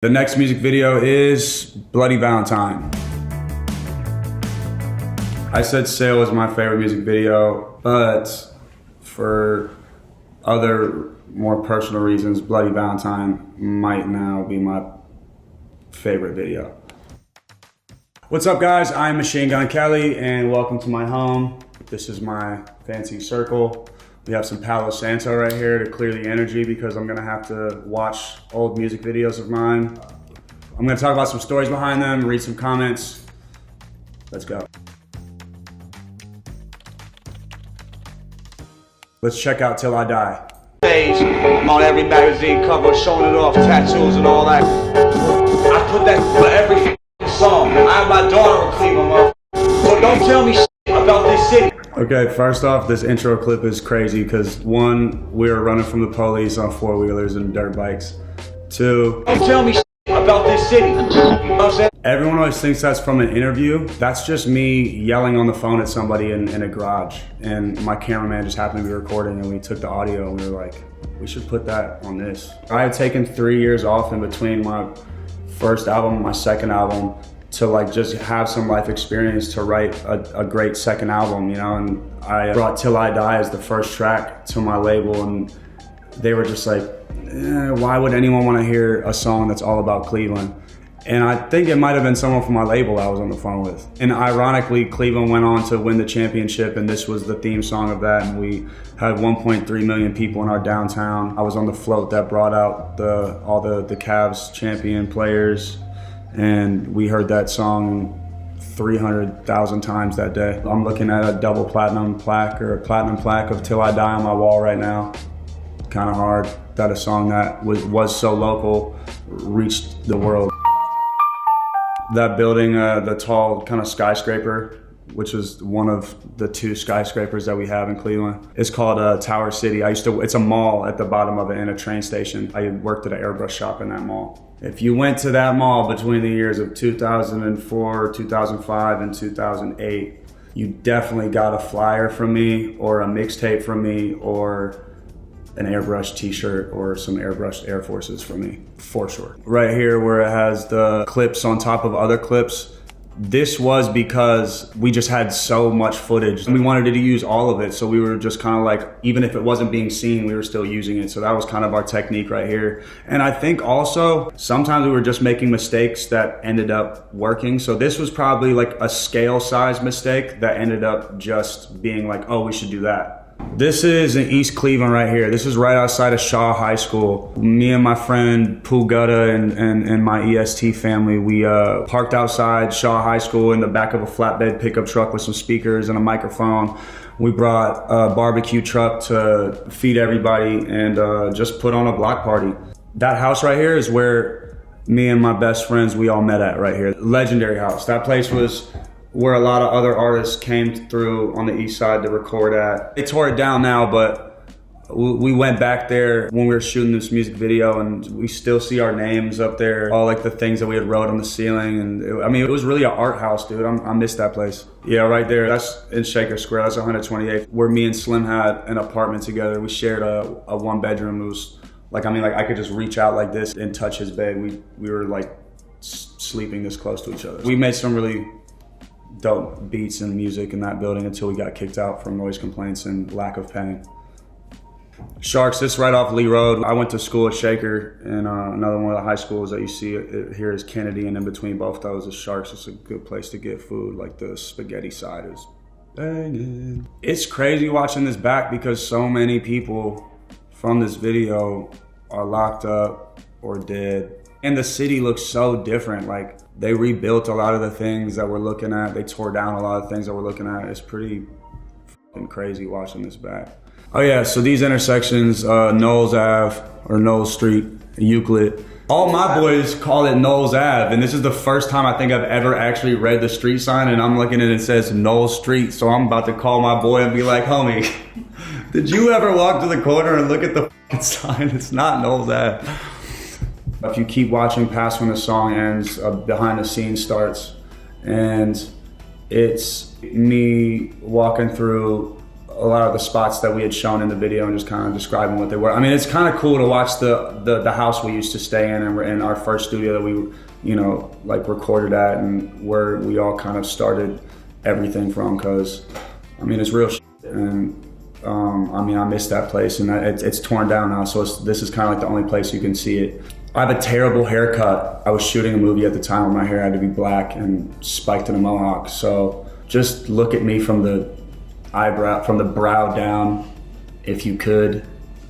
The next music video is Bloody Valentine. I said Sail is my favorite music video, but for other more personal reasons, Bloody Valentine might now be my favorite video. What's up guys, I'm Machine Gun Kelly and welcome to my home. This is my fancy circle. We have some palo santo right here to clear the energy because I'm gonna have to watch old music videos of mine. I'm gonna talk about some stories behind them, read some comments. Let's go. Let's check out Till I Die. On every magazine cover, showing it off, tattoos and all that. I put that for every song. I have my daughter in Cleveland, so don't tell me about this city. Okay, first off, this intro clip is crazy because one, we were running from the police on four-wheelers and dirt bikes. Two, don't tell me about this city. You know what I'm saying? Everyone always thinks that's from an interview. That's just me yelling on the phone at somebody in a garage. And my cameraman just happened to be recording and we took the audio and we were like, we should put that on this. I had taken 3 years off in between my first album and my second album to like just have some life experience to write a great second album, you know, and I brought Till I Die as the first track to my label and they were just like, why would anyone want to hear a song that's all about Cleveland? And I think it might have been someone from my label I was on the phone with. And ironically, Cleveland went on to win the championship and this was the theme song of that. And we had 1.3 million people in our downtown. I was on the float that brought out all the Cavs champion players. And we heard that song 300,000 times that day. I'm looking at a double platinum plaque or a platinum plaque of Till I Die on my wall right now. Kind of hard that a song that was so local reached the world. That building, the tall kind of skyscraper, which is one of the 2 skyscrapers that we have in Cleveland. It's called Tower City. It's a mall at the bottom of it and a train station. I worked at an airbrush shop in that mall. If you went to that mall between the years of 2004, 2005, and 2008, you definitely got a flyer from me or a mixtape from me or an airbrush t-shirt or some airbrushed Air Forces from me, for sure. Right here where it has the clips on top of other clips, this was because we just had so much footage. We wanted to use all of it, so we were just kind of like, even if it wasn't being seen, we were still using it. So that was kind of our technique right here. And I think also, sometimes we were just making mistakes that ended up working. So this was probably like a scale size mistake that ended up just being like, oh, we should do that. This is in East Cleveland right here. This is right outside of Shaw High School. Me and my friend Pooh Gutta and my EST family, we parked outside Shaw High School in the back of a flatbed pickup truck with some speakers and a microphone. We brought a barbecue truck to feed everybody and just put on a block party. That house right here is where me and my best friends, we all met at right here. Legendary house. That place was where a lot of other artists came through on the east side to record at. They tore it down now, but we went back there when we were shooting this music video and we still see our names up there, all like the things that we had wrote on the ceiling. And it was really an art house, dude. I miss that place. Yeah, right there, that's in Shaker Square, that's 128th, where me and Slim had an apartment together. We shared a 1-bedroom. It was like, I could just reach out like this and touch his bed. We were like sleeping this close to each other. We made some really dope beats and music in that building until we got kicked out from noise complaints and lack of paying. Sharks, this right off Lee Road. I went to school at Shaker and another one of the high schools that you see here is Kennedy, and in between both those is Sharks. It's a good place to get food, like the spaghetti side is banging. It's crazy watching this back because so many people from this video are locked up or dead. And the city looks so different. Like, they rebuilt a lot of the things that we're looking at. They tore down a lot of things that we're looking at. It's pretty fucking crazy watching this back. Oh yeah, so these intersections, Knowles Ave or Knowles Street, Euclid. All my boys call it Knowles Ave, and this is the first time I think I've ever actually read the street sign, and I'm looking at it and it says Knowles Street, so I'm about to call my boy and be like, homie, did you ever walk to the corner and look at the fucking sign? It's not Knowles Ave. If you keep watching past when the song ends, behind the scenes starts, and it's me walking through a lot of the spots that we had shown in the video and just kind of describing what they were. I mean, it's kind of cool to watch the house we used to stay in and in our first studio that we, you know, like recorded at, and where we all kind of started everything from, because, I mean, it's real shit. And I mean, I miss that place, and it's torn down now, so this is kind of like the only place you can see it. I have a terrible haircut. I was shooting a movie at the time where my hair had to be black and spiked in a mohawk, so just look at me from the brow down, if you could.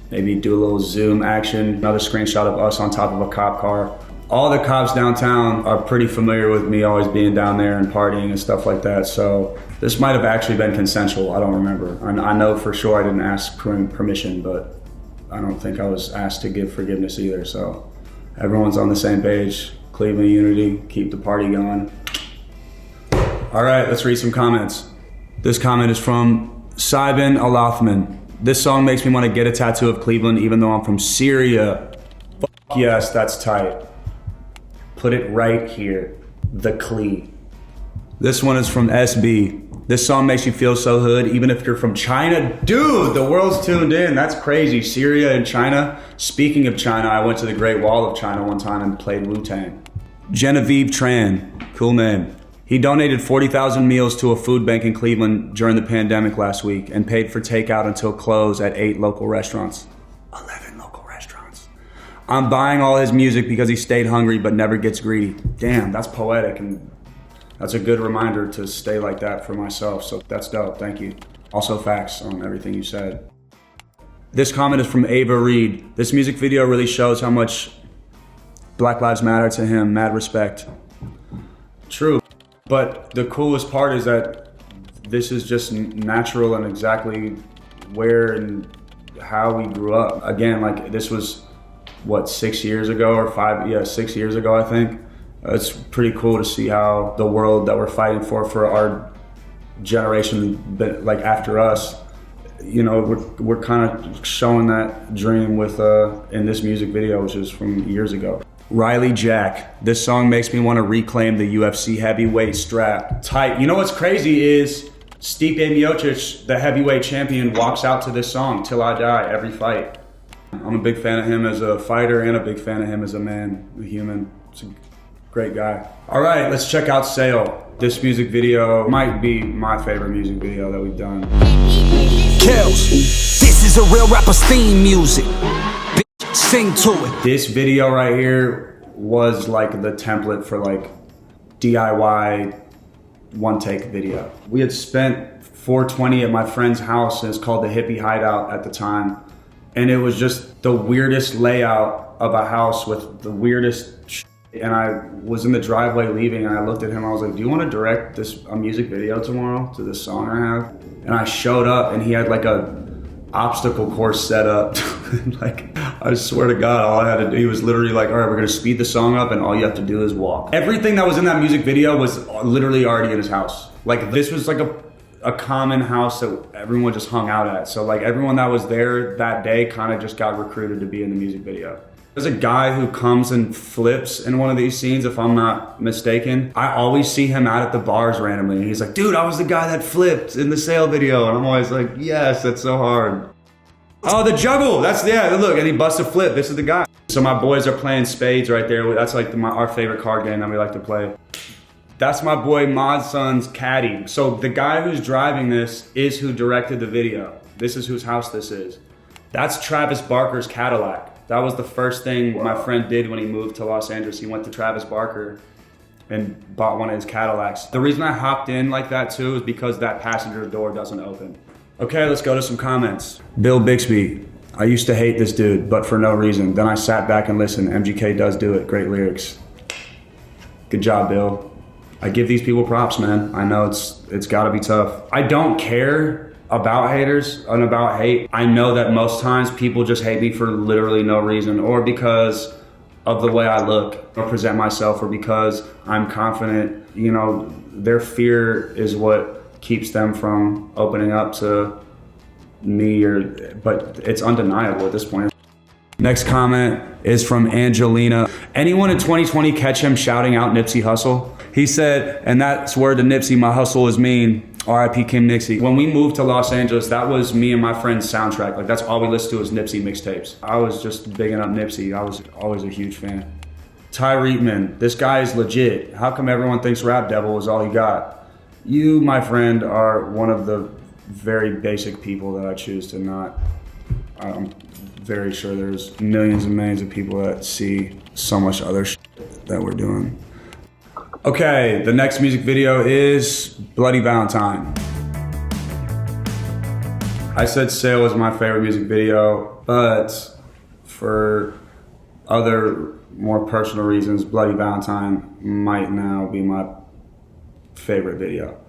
Maybe do a little zoom action. Another screenshot of us on top of a cop car. All the cops downtown are pretty familiar with me always being down there and partying and stuff like that, so this might have actually been consensual, I don't remember. I know for sure I didn't ask permission, but I don't think I was asked to give forgiveness either, so everyone's on the same page. Cleveland unity, keep the party going. All right, let's read some comments. This comment is from Saiben Alathman. This song makes me want to get a tattoo of Cleveland even though I'm from Syria. Fuck yes, that's tight. Put it right here, the Clee. This one is from SB. This song makes you feel so hood even if you're from China. Dude, the world's tuned in, that's crazy. Syria and China. Speaking of China, I went to the Great Wall of China one time and played Wu-Tang. Genevieve Tran, cool name. He donated 40,000 meals to a food bank in Cleveland during the pandemic last week and paid for takeout until close at 8 local restaurants. 11 local restaurants. I'm buying all his music because he stayed hungry but never gets greedy. Damn, that's poetic, and that's a good reminder to stay like that for myself, so that's dope, thank you. Also facts on everything you said. This comment is from Ava Reed. This music video really shows how much Black Lives Matter to him, mad respect. True. But the coolest part is that this is just natural and exactly where and how we grew up. Again, like this was, what, 6 years ago or 6 years ago, I think. It's pretty cool to see how the world that we're fighting for our generation, like after us, you know, we're kind of showing that dream with in this music video, which is from years ago. Riley Jack, this song makes me want to reclaim the UFC heavyweight strap. Tight. You know what's crazy is Stipe Miocic, the heavyweight champion, walks out to this song, Till I Die, every fight. I'm a big fan of him as a fighter and a big fan of him as a man, a human. It's a great guy. All right, let's check out Sail. This music video might be my favorite music video that we've done. Kills. This is a real rapper's theme music. Sing to it. This video right here was like the template for like DIY one take video. We had spent 420 at my friend's house, and it's called the Hippie Hideout at the time. And it was just the weirdest layout of a house with the weirdest shit. And I was in the driveway leaving, and I looked at him, I was like, do you want to direct a music video tomorrow to this song I have? And I showed up, and he had like a obstacle course set up. Like, I swear to God, all I had to do, he was literally like, all right, we're gonna speed the song up and all you have to do is walk. Everything that was in that music video was literally already in his house. Like, this was like a common house that everyone just hung out at. So like everyone that was there that day kind of just got recruited to be in the music video. There's a guy who comes and flips in one of these scenes, if I'm not mistaken. I always see him out at the bars randomly, and he's like, dude, I was the guy that flipped in the Sail video. And I'm always like, yes, that's so hard. Oh, the juggle, look, and he busts a flip, this is the guy. So my boys are playing spades right there. That's like our favorite card game that we like to play. That's my boy Mod's son's caddy. So the guy who's driving this is who directed the video. This is whose house this is. That's Travis Barker's Cadillac. That was the first thing my friend did when he moved to Los Angeles. He went to Travis Barker and bought one of his Cadillacs. The reason I hopped in like that too is because that passenger door doesn't open. Okay, let's go to some comments. Bill Bixby, I used to hate this dude, but for no reason. Then I sat back and listened. MGK does do it, great lyrics. Good job, Bill. I give these people props, man. I know it's gotta be tough. I don't care about haters and about hate. I know that most times people just hate me for literally no reason, or because of the way I look or present myself, or because I'm confident. You know, their fear is what keeps them from opening up to me, but it's undeniable at this point. Next comment is from Angelina. Anyone in 2020 catch him shouting out Nipsey Hussle? He said, and that's word to Nipsey, my hustle is mean. R.I.P. Kim Nixie. When we moved to Los Angeles, that was me and my friend's soundtrack. Like that's all we listened to was Nipsey mixtapes. I was just bigging up Nipsey. I was always a huge fan. Ty Reitman, this guy is legit. How come everyone thinks Rap Devil is all he got? You, my friend, are one of the very basic people that I choose to not. I'm very sure there's millions and millions of people that see so much other shit that we're doing. Okay, the next music video is Bloody Valentine. I said Sail was my favorite music video, but for other more personal reasons, Bloody Valentine might now be my favorite video.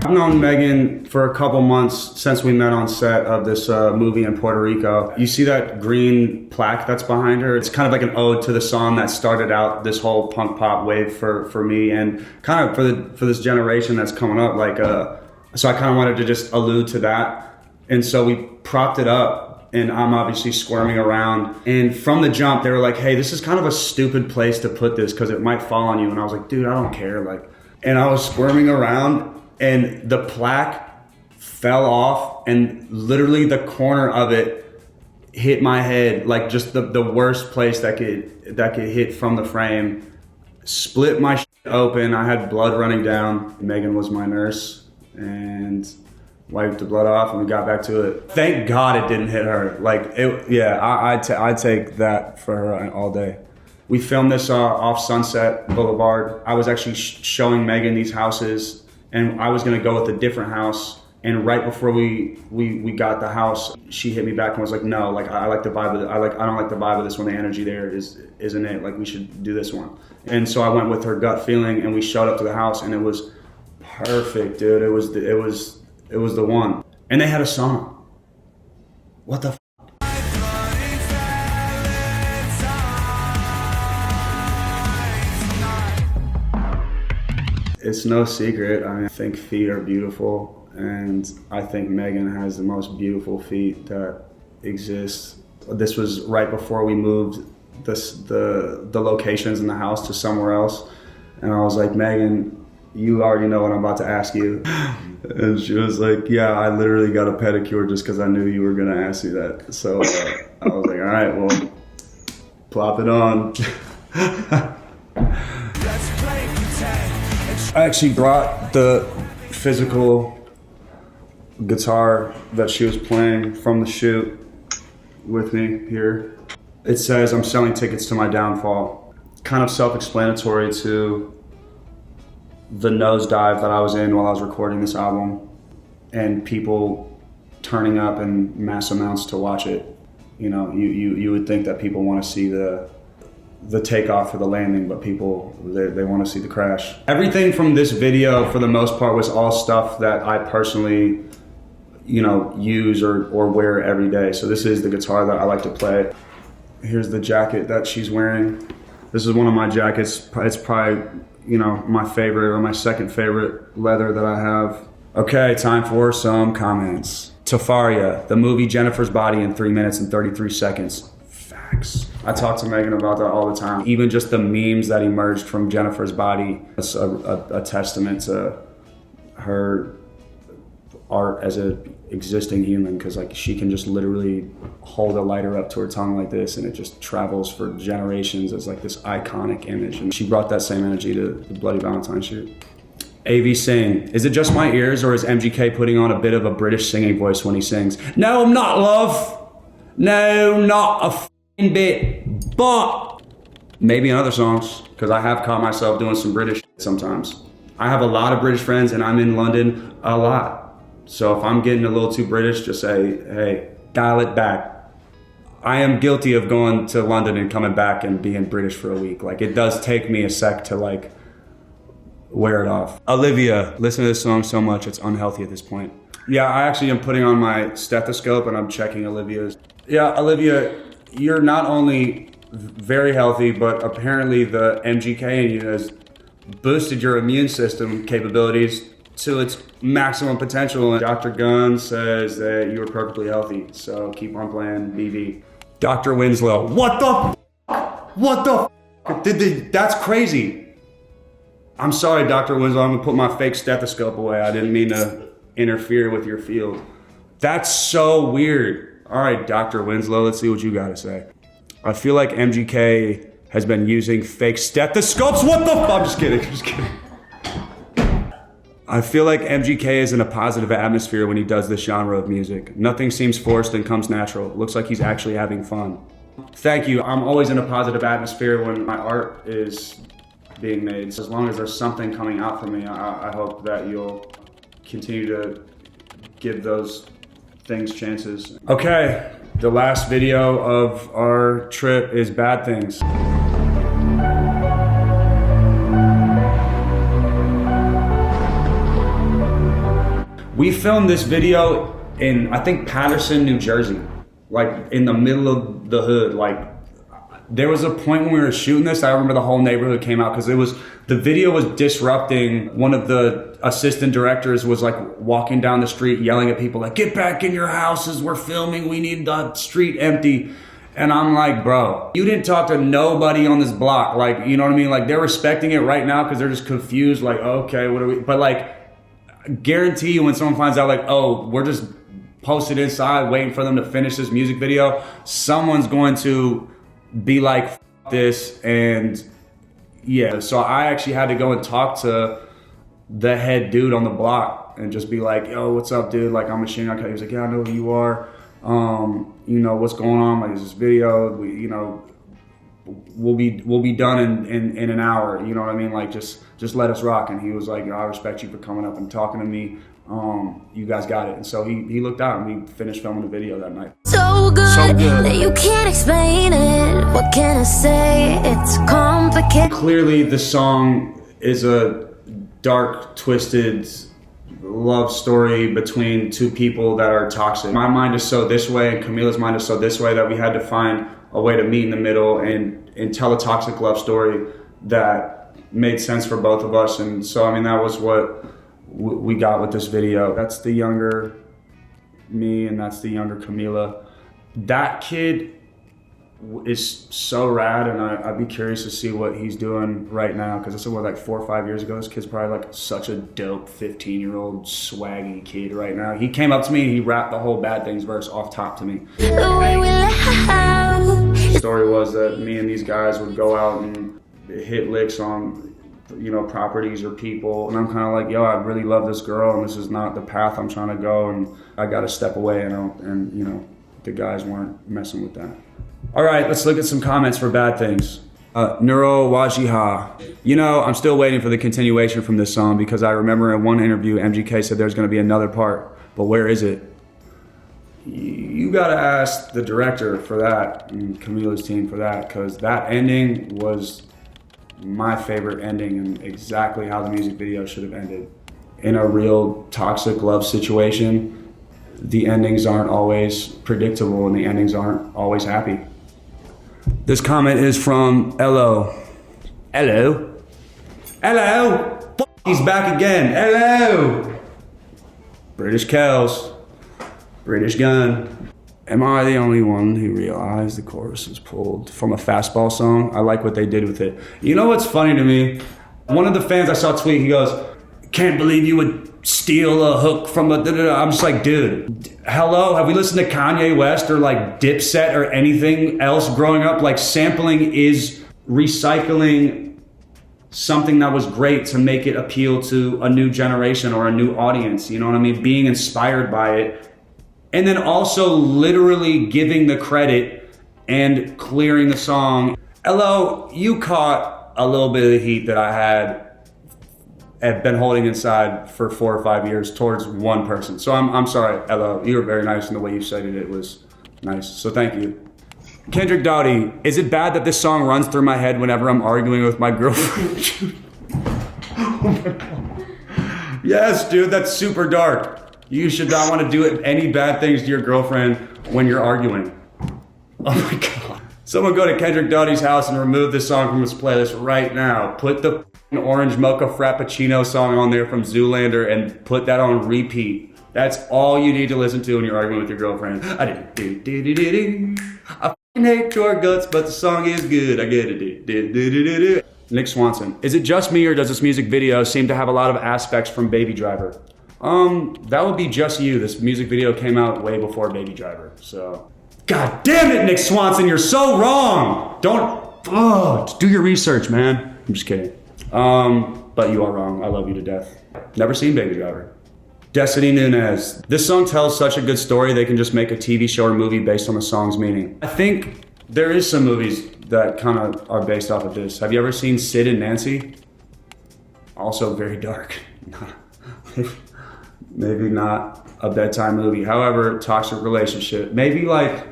I've known Megan for a couple months since we met on set of this movie in Puerto Rico. You see that green plaque that's behind her? It's kind of like an ode to the song that started out this whole punk pop wave for me and kind of for this generation that's coming up. So I kind of wanted to just allude to that. And so we propped it up and I'm obviously squirming around. And from the jump, they were like, hey, this is kind of a stupid place to put this because it might fall on you. And I was like, dude, I don't care. And I was squirming around. And the plaque fell off and literally the corner of it hit my head, like just the worst place that could hit from the frame. Split my shit open. I had blood running down. Megan was my nurse and wiped the blood off and we got back to it. Thank God it didn't hit her. I'd take that for her all day. We filmed this off Sunset Boulevard. I was actually showing Megan these houses. And I was gonna go with a different house. And right before we got the house, she hit me back and was like, no, like I like the vibe of it. I don't like the vibe of this one. The energy there isn't it. Like we should do this one. And so I went with her gut feeling and we showed up to the house and it was perfect, dude. It was the one. And they had a sauna. What the It's no secret. I think feet are beautiful, and I think Megan has the most beautiful feet that exist. This was right before we moved the locations in the house to somewhere else, and I was like, Megan, you already know what I'm about to ask you. And she was like, yeah, I literally got a pedicure just because I knew you were gonna ask me that. So I was like, all right, well, plop it on. I actually brought the physical guitar that she was playing from the shoot with me here. It says, I'm selling tickets to my downfall. Kind of self-explanatory to the nosedive that I was in while I was recording this album and people turning up in mass amounts to watch it. You know, you would think that people want to see the takeoff or the landing, but people, they want to see the crash. Everything from this video, for the most part, was all stuff that I personally, use or wear every day. So this is the guitar that I like to play. Here's the jacket that she's wearing. This is one of my jackets. It's probably, my favorite or my second favorite leather that I have. Okay, time for some comments. Tafaria, the movie Jennifer's Body in 3 minutes and 33 seconds. Facts. I talk to Megan about that all the time. Even just the memes that emerged from Jennifer's Body, it's a testament to her art as an existing human, because she can just literally hold a lighter up to her tongue like this and it just travels for generations as this iconic image. And she brought that same energy to the Bloody Valentine shoot. AV Sing, is it just my ears or is MGK putting on a bit of a British singing voice when he sings? No, I'm not, love. No, not a f***ing bit. But maybe in other songs, because I have caught myself doing some British shit sometimes. I have a lot of British friends and I'm in London a lot. So if I'm getting a little too British, just say, hey, dial it back. I am guilty of going to London and coming back and being British for a week. It does take me a sec to wear it off. Olivia, listen to this song so much, it's unhealthy at this point. Yeah, I actually am putting on my stethoscope and I'm checking Olivia's. Yeah, Olivia, you're not only very healthy, but apparently the MGK in you has boosted your immune system capabilities to its maximum potential. And Dr. Gunn says that you are perfectly healthy, so keep on playing BB. Dr. Winslow, what the f***? What the f***? That's crazy. I'm sorry, Dr. Winslow, I'm gonna put my fake stethoscope away. I didn't mean to interfere with your field. That's so weird. All right, Dr. Winslow, let's see what you gotta say. I feel like MGK has been using fake stethoscopes. What the fuck? I'm just kidding, I'm just kidding. I feel like MGK is in a positive atmosphere when he does this genre of music. Nothing seems forced and comes natural. Looks like he's actually having fun. Thank you. I'm always in a positive atmosphere when my art is being made. So as long as there's something coming out from me, I hope that you'll continue to give those things chances. Okay, the last video of our trip is Bad Things. We filmed this video in, I think, Patterson, New Jersey, like in the middle of the hood. Like, there was a point when we were shooting this, I remember the whole neighborhood came out because the video was disrupting. One of the assistant directors was like walking down the street yelling at people like, get back in your houses, we're filming, we need the street empty. And I'm like, bro, you didn't talk to nobody on this block. Like, you know what I mean? Like, they're respecting it right now because they're just confused, like, okay, what are we, but like, guarantee you when someone finds out like, oh, we're just posted inside waiting for them to finish this music video, someone's going to be like, F this. And yeah, so I actually had to go and talk to the head dude on the block and just be like, yo, what's up, dude? Like, I'm a machine gun. He was like, yeah, I know who you are. You know, what's going on? Like, this video, we'll be done in an hour. You know what I mean? Like, just let us rock. And he was like, I respect you for coming up and talking to me. You guys got it. And so he looked out and we finished filming the video that night. So good that you can't explain it. What can I say? It's complicated. Clearly the song is a dark, twisted love story between two people that are toxic. My mind is so this way and Camila's mind is so this way that we had to find a way to meet in the middle and tell a toxic love story that made sense for both of us. And so, I mean, that was what we got with this video. That's the younger me and that's the younger Camila. That kid is so rad, and I'd be curious to see what he's doing right now, because this was like 4 or 5 years ago. This kid's probably like such a dope 15-year-old swaggy kid right now. He came up to me and he rapped the whole Bad Things verse off top to me. The story was that me and these guys would go out and hit licks on, you know, properties or people, and I'm kind of like, yo, I really love this girl and this is not the path I'm trying to go, and I got to step away, and you know, the guys weren't messing with that. All right, let's look at some comments for Bad Things. Neuro Wajiha. You know, I'm still waiting for the continuation from this song because I remember in one interview, MGK said there's going to be another part, but where is it? You got to ask the director for that and Camila's team for that, because that ending was my favorite ending and exactly how the music video should have ended. In a real toxic love situation, the endings aren't always predictable and the endings aren't always happy. This comment is from Hello. Hello? Hello? He's back again. Hello? British Kells. British Gun. Am I the only one who realized the chorus was pulled from a fastball song? I like what they did with it. You know what's funny to me? One of the fans I saw tweet, he goes, can't believe you would steal a hook from a da-da-da. I'm just like, dude, hello? Have we listened to Kanye West or like Dipset or anything else growing up? Like, sampling is recycling something that was great to make it appeal to a new generation or a new audience. You know what I mean? Being inspired by it. And then also literally giving the credit and clearing the song. Hello, you caught a little bit of the heat that I had been holding inside for 4 or 5 years towards one person. So I'm sorry, Ella, you were very nice, and the way you said it was nice. So thank you. Kendrick Doughty, is it bad that this song runs through my head whenever I'm arguing with my girlfriend? Oh my God. Yes, dude, that's super dark. You should not want to do any bad things to your girlfriend when you're arguing. Oh my God. Someone go to Kendrick Doughty's house and remove this song from his playlist right now. Put the Orange Mocha Frappuccino song on there from Zoolander and put that on repeat. That's all you need to listen to when you're arguing with your girlfriend. I hate your guts, but the song is good. I get it. Nick Swanson. Is it just me or does this music video seem to have a lot of aspects from Baby Driver? That would be just you. This music video came out way before Baby Driver, so. God damn it, Nick Swanson, you're so wrong! Just do your research, man. I'm just kidding. But you are wrong. I love you to death. Never seen Baby Driver. Destiny Nunez. This song tells such a good story they can just make a TV show or movie based on the song's meaning. I think there is some movies that kind of are based off of this. Have you ever seen Sid and Nancy? Also very dark. Maybe not a bedtime movie. However, toxic relationship. Maybe like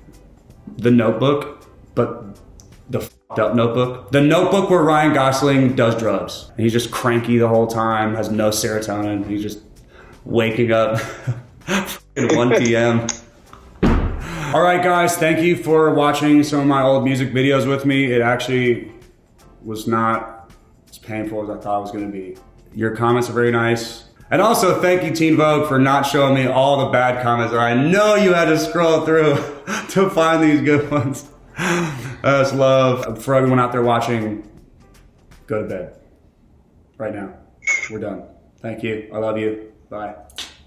The Notebook, but the f***ed up Notebook. The Notebook where Ryan Gosling does drugs. And he's just cranky the whole time, has no serotonin. He's just waking up at 1 p.m. All right, guys, thank you for watching some of my old music videos with me. It actually was not as painful as I thought it was gonna be. Your comments are very nice. And also, thank you, Teen Vogue, for not showing me all the bad comments. I know you had to scroll through to find these good ones. That's love. For everyone out there watching, go to bed right now. We're done. Thank you. I love you. Bye.